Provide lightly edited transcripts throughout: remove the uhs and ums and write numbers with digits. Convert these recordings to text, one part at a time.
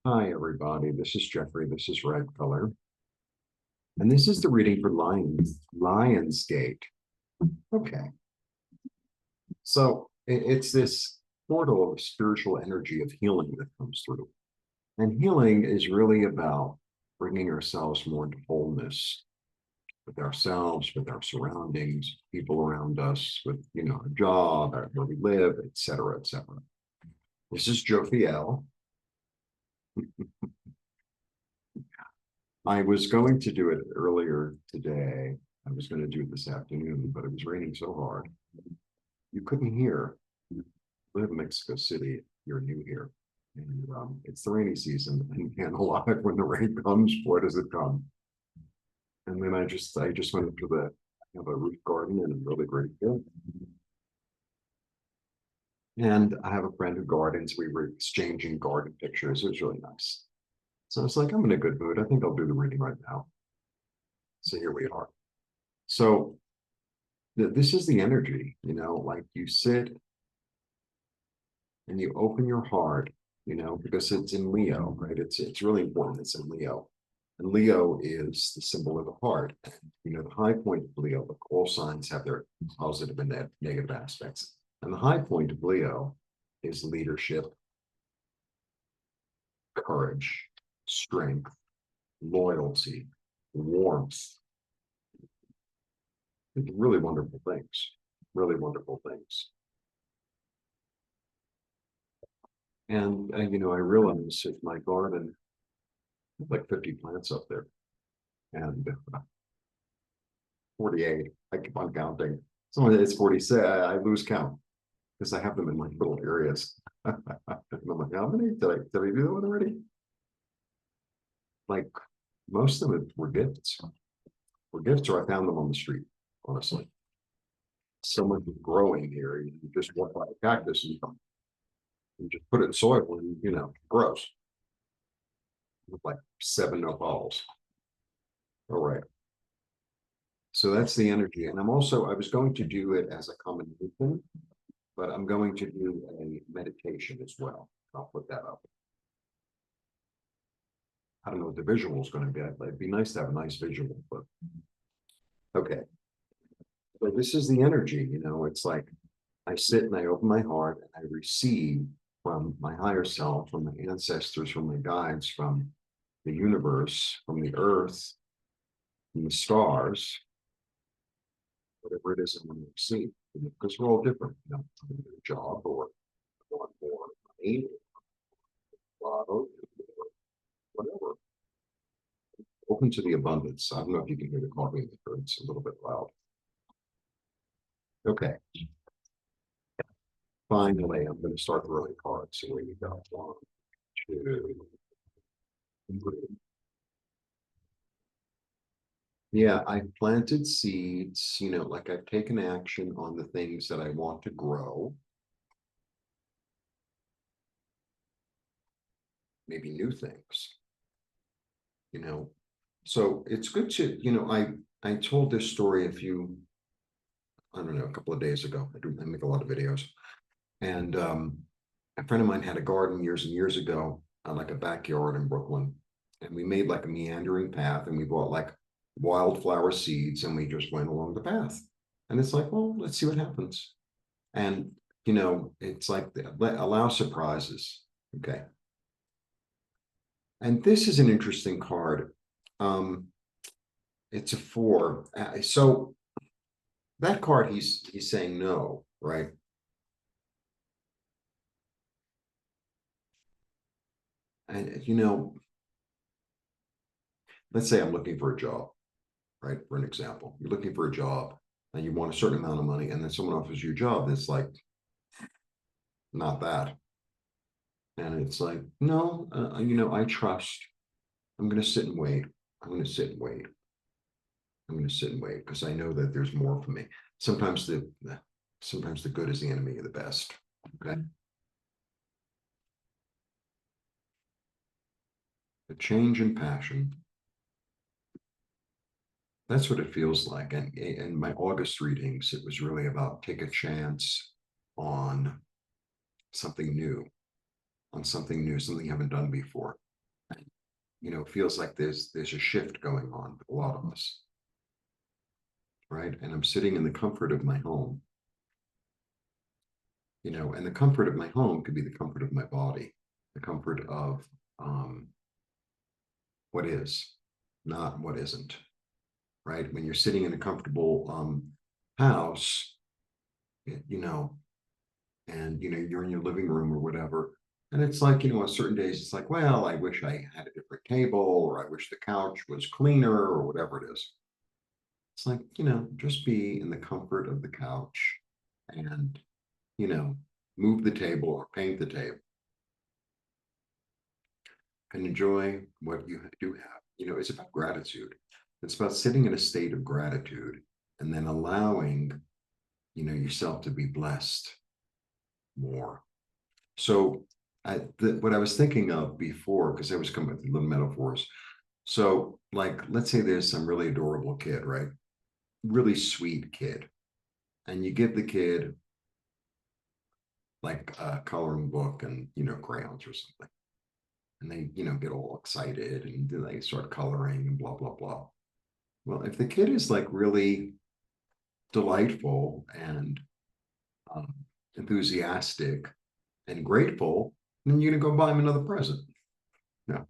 Hi, everybody. This is Jeffrey. This is Red Color. And this is the reading for Lionsgate. Okay. So it's this portal of spiritual energy of healing that comes through. And healing is really about bringing ourselves more into wholeness with ourselves, with our surroundings, people around us, with, our job, where we live, et cetera, et cetera. This is Jophiel. I was going to do it earlier today. I was going to do it this afternoon, but it was raining so hard. You couldn't hear. We live in Mexico City. You're new here. And it's the rainy season. And a lot when the rain comes, boy, does it come. And then I just went into I have a roof garden in a really great field. And I have a friend who gardens. We were exchanging garden pictures. It was really nice. So I was like, I'm in a good mood. I think I'll do the reading right now. So here we are. So this is the energy, like you sit and you open your heart, because it's in Leo, right? It's really important. It's in Leo. And Leo is the symbol of the heart. And, the high point of Leo, look, all signs have their positive and negative aspects. And the high point of Leo is leadership, courage, strength, loyalty, warmth. Really wonderful things. Really wonderful things. And I realized with my garden, like 50 plants up there, and 48. I keep on counting. Some it's 46. I lose count because I have them in like little areas. And I'm like, how many did I do that one already? Like most of them were gifts. Were gifts, or I found them on the street, honestly. Someone was growing here. You just walk by a cactus and you just put it in soil and grows. With like 7 nopals. All right. So that's the energy. And I was going to do it as a combination, but I'm going to do a meditation as well. I'll put that up. I don't know what the visual is going to be, but it'd be nice to have a nice visual. But okay. So this is the energy, it's like I sit and I open my heart and I receive from my higher self, from my ancestors, from my guides, from the universe, from the earth, from the stars, whatever it is I want to receive. Because we're all different, a job or want more money, or whatever. Open to the abundance. I don't know if you can hear the coffee in the it's a little bit loud. Okay. Finally, I'm going to start throwing cards. So here we go. 1, 2, 3. Yeah, I've planted seeds, like I've taken action on the things that I want to grow. Maybe new things, So it's good to, I told this story I don't know, a couple of days ago. I make a lot of videos. And a friend of mine had a garden years and years ago, like a backyard in Brooklyn. And we made like a meandering path and we bought like wildflower seeds and we just went along the path. And it's like, well, let's see what happens. And, it's like allow surprises. Okay. And this is an interesting card. It's a 4. So that card, he's saying no, right? And let's say I'm looking for a job, right? For an example, you're looking for a job and you want a certain amount of money, and then someone offers you a job that's like not that. And it's like, no, I trust. I'm going to sit and wait. I'm going to sit and wait. I'm going to sit and wait because I know that there's more for me. Sometimes the good is the enemy of the best. Okay. The change in passion. That's what it feels like. And in my August readings, it was really about take a chance on something new, something you haven't done before. feels like there's a shift going on with a lot of us, right? And I'm sitting in the comfort of my home, and the comfort of my home could be the comfort of my body, the comfort of um, what is, not what isn't, right? When you're sitting in a comfortable house, you know, and you're in your living room or whatever, and it's like, on certain days it's like, well, I wish I had a different table, or I wish the couch was cleaner, or whatever it is. It's like, just be in the comfort of the couch and, you know, move the table or paint the table and enjoy what you do have. It's about gratitude. It's about sitting in a state of gratitude and then allowing, yourself to be blessed more. So what I was thinking of before, because I was coming with little metaphors. So like, let's say there's some really adorable kid, right? Really sweet kid. And you give the kid like a coloring book and, crayons or something. And they, get all excited and they start coloring and blah, blah, blah. Well, if the kid is like really delightful and um, enthusiastic and grateful, then you're going to go buy him another present. No,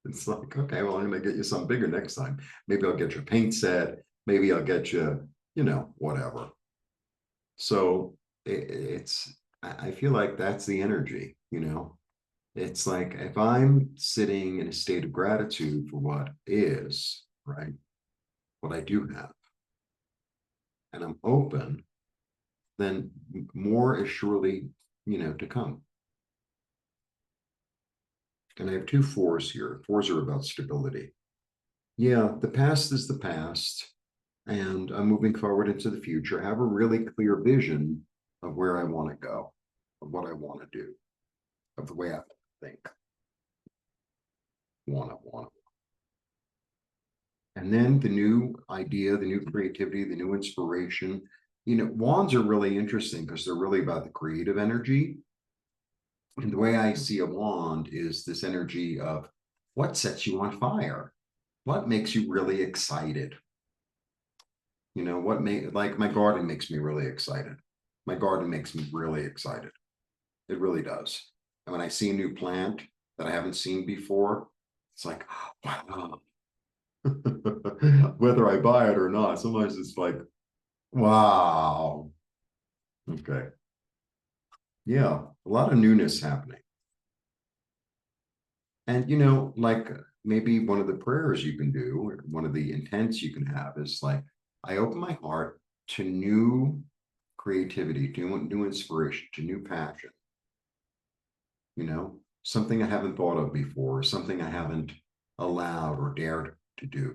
it's like, okay, well, I'm going to get you something bigger next time. Maybe I'll get you a paint set. Maybe I'll get you, whatever. So I feel like that's the energy, It's like if I'm sitting in a state of gratitude for what is, right? What I do have, and I'm open, then more is surely, to come. And I have two fours here. Fours are about stability. Yeah, the past is the past, and I'm moving forward into the future. I have a really clear vision of where I want to go, of what I want to do, of the way I think, want. And then the new idea, the new creativity, the new inspiration. Wands are really interesting because they're really about the creative energy. And the way I see a wand is this energy of what sets you on fire? What makes you really excited? Like my garden makes me really excited. My garden makes me really excited. It really does. And when I see a new plant that I haven't seen before, it's like, wow. Whether I buy it or not, sometimes it's like, wow. Okay. Yeah, a lot of newness happening. And like maybe one of the prayers you can do, or one of the intents you can have is like, I open my heart to new creativity, to new inspiration, to new passion, something I haven't thought of before, something I haven't allowed or dared to do.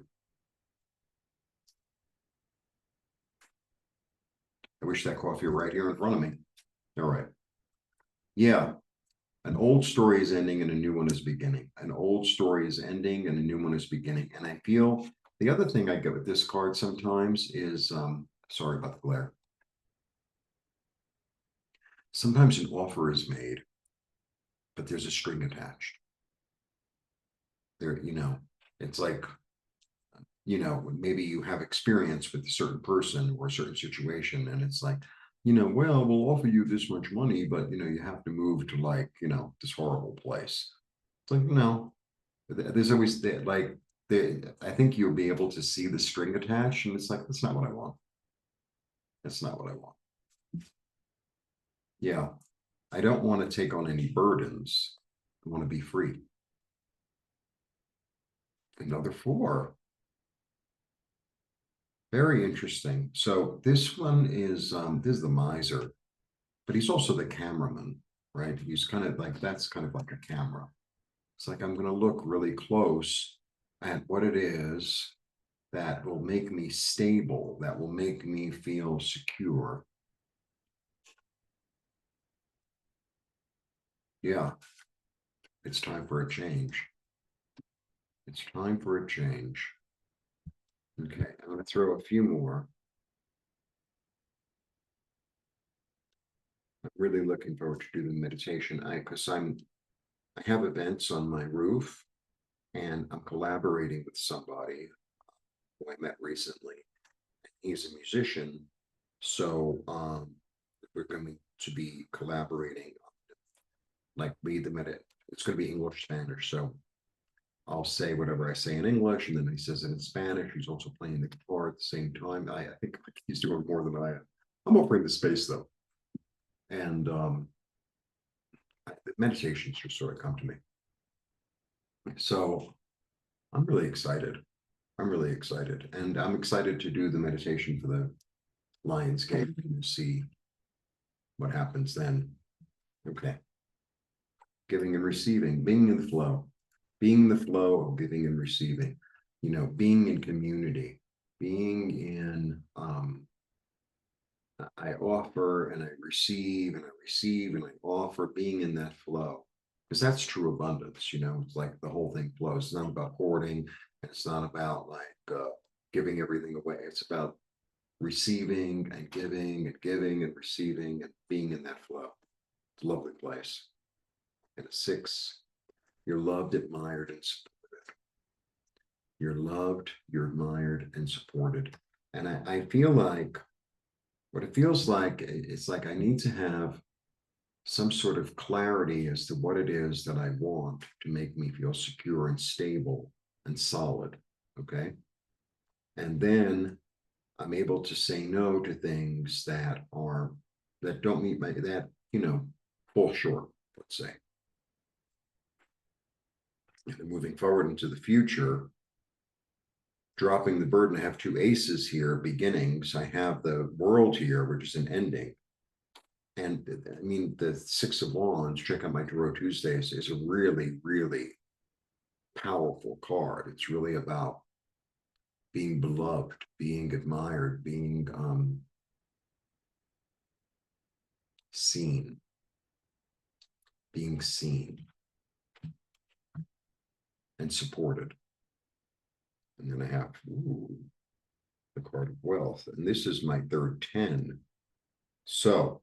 I wish that coffee were right here in front of me. All right. Yeah. An old story is ending and a new one is beginning. An old story is ending and a new one is beginning. And I feel the other thing I get with this card sometimes is, sorry about the glare. Sometimes an offer is made, but there's a string attached. There, it's like, maybe you have experience with a certain person or a certain situation, and it's like, well, we'll offer you this much money, but you have to move to like, this horrible place. It's like, no, there's always like I think you'll be able to see the string attached, and it's like, that's not what I want. That's not what I want. Yeah, I don't want to take on any burdens. I want to be free. Another four. Very interesting. So this one is this is the miser, but he's also the cameraman, right? He's kind of like, that's kind of like a camera. It's like, I'm going to look really close at what it is that will make me stable, that will make me feel secure. Yeah, it's time for a change. It's time for a change. Okay, I'm going to throw a few more. I'm really looking forward to do the meditation. I have events on my roof, and I'm collaborating with somebody who I met recently. He's a musician, so we're going to be collaborating, like lead the minute. It's going to be English, Spanish, so I'll say whatever I say in English, and then he says it in Spanish. He's also playing the guitar at the same time. I think he's doing more than I am. I'm offering the space though, and the meditations just sort of come to me. So I'm really excited. I'm really excited, and I'm excited to do the meditation for the Lionsgate and see what happens then. Okay, giving and receiving, being in the flow, being in the flow of giving and receiving. You know, being in community, being in I offer and I receive and I receive and I offer, being in that flow. Because that's true abundance, you know, it's like the whole thing flows. It's not about hoarding, and it's not about like giving everything away. It's about receiving and giving and receiving and being in that flow. It's a lovely place. And a 6, you're loved, admired, and supported. You're loved, you're admired, and supported. And I feel like what it feels like, it's like I need to have some sort of clarity as to what it is that I want to make me feel secure and stable and solid. Okay. And then I'm able to say no to things that don't meet that, fall short, let's say. And moving forward into the future, dropping the burden, I have 2 aces here, beginnings. I have the world here, which is an ending. And I mean, the 6 of Wands, check out my Tarot Tuesdays, is a really, really powerful card. It's really about being beloved, being admired, being seen, and supported. And then I have the card of wealth. And this is my third 10. So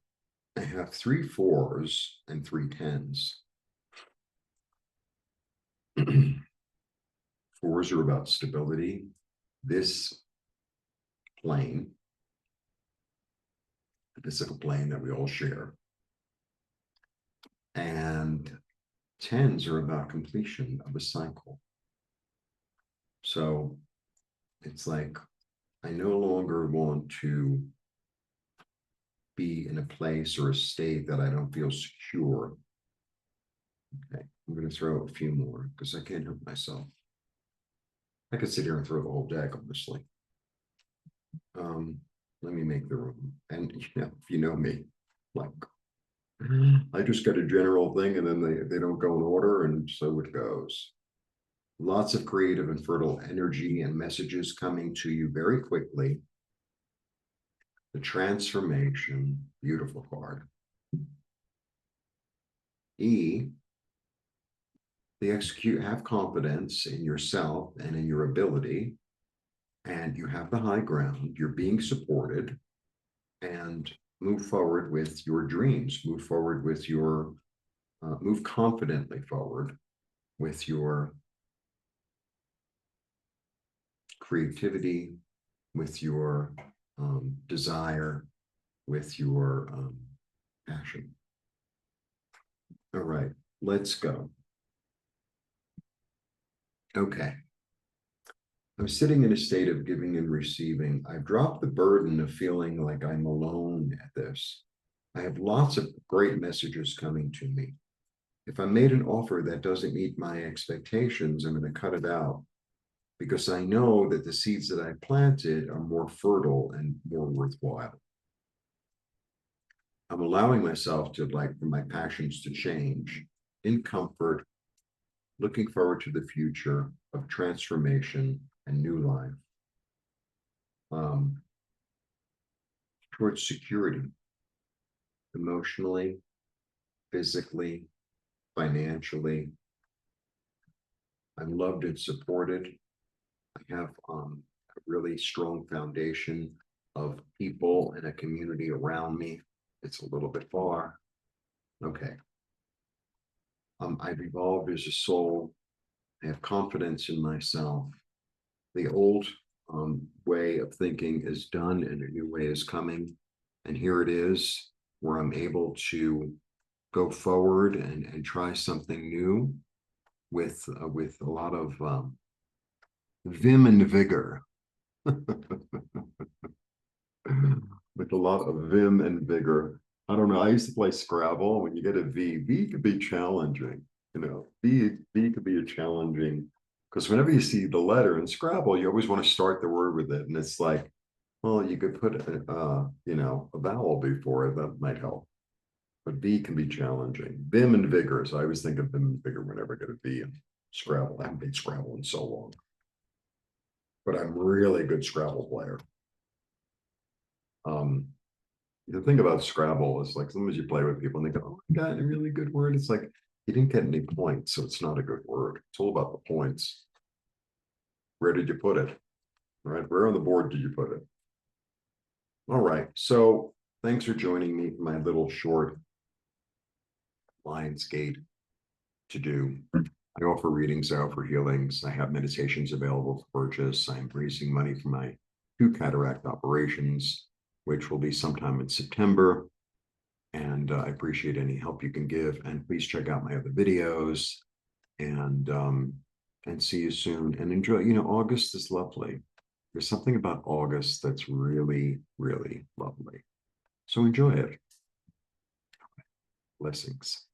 I have 3 4s and 3 10s. 4s are about stability. This plane, the physical plane that we all share. And 10s are about completion of a cycle. So it's like I no longer want to be in a place or a state that I don't feel secure. Okay, I'm going to throw a few more because I can't help myself. I could sit here and throw the whole deck, honestly. Let me make the room. And if you know me, like I just get a general thing and then they don't go in order, and so it goes. Lots of creative and fertile energy and messages coming to you very quickly. The transformation, beautiful card. E, the execute, have confidence in yourself and in your ability, and you have the high ground, you're being supported, and move forward with your dreams, move forward with your, move confidently forward with your creativity, with your desire, with your passion. All right, let's go. Okay. I'm sitting in a state of giving and receiving. I've dropped the burden of feeling like I'm alone at this. I have lots of great messages coming to me. If I made an offer that doesn't meet my expectations, I'm going to cut it out because I know that the seeds that I planted are more fertile and more worthwhile. I'm allowing myself to, like, for my passions to change in comfort, looking forward to the future of transformation and new life. Towards security, emotionally, physically, financially. I'm loved and supported. I have a really strong foundation of people and a community around me. It's a little bit far. Okay. I've evolved as a soul, I have confidence in myself. The old way of thinking is done and a new way is coming. And here it is, where I'm able to go forward and try something new with a lot of vim and vigor. With a lot of vim and vigor. I don't know. I used to play Scrabble. When you get a V, V could be challenging. You know, V could be a challenging, because whenever you see the letter in Scrabble, you always want to start the word with it, and it's like, well, you could put a vowel before it. That might help. But V can be challenging. Vim and vigor. So I always think of vim and vigor whenever I get a V in Scrabble. I haven't played Scrabble in so long, but I'm really a good Scrabble player. The thing about Scrabble is, like, sometimes you play with people and they go, "Oh, I got a really good word." It's like, you didn't get any points, so it's not a good word. It's all about the points. Where did you put it? Right? Where on the board did you put it? All right. So thanks for joining me for my little short Lionsgate to do. I offer readings, I offer healings, I have meditations available for purchase. I'm raising money for my 2 cataract operations, which will be sometime in September. And I appreciate any help you can give. And please check out my other videos, and see you soon. And enjoy. August is lovely. There's something about August that's really, really lovely. So enjoy it. Blessings.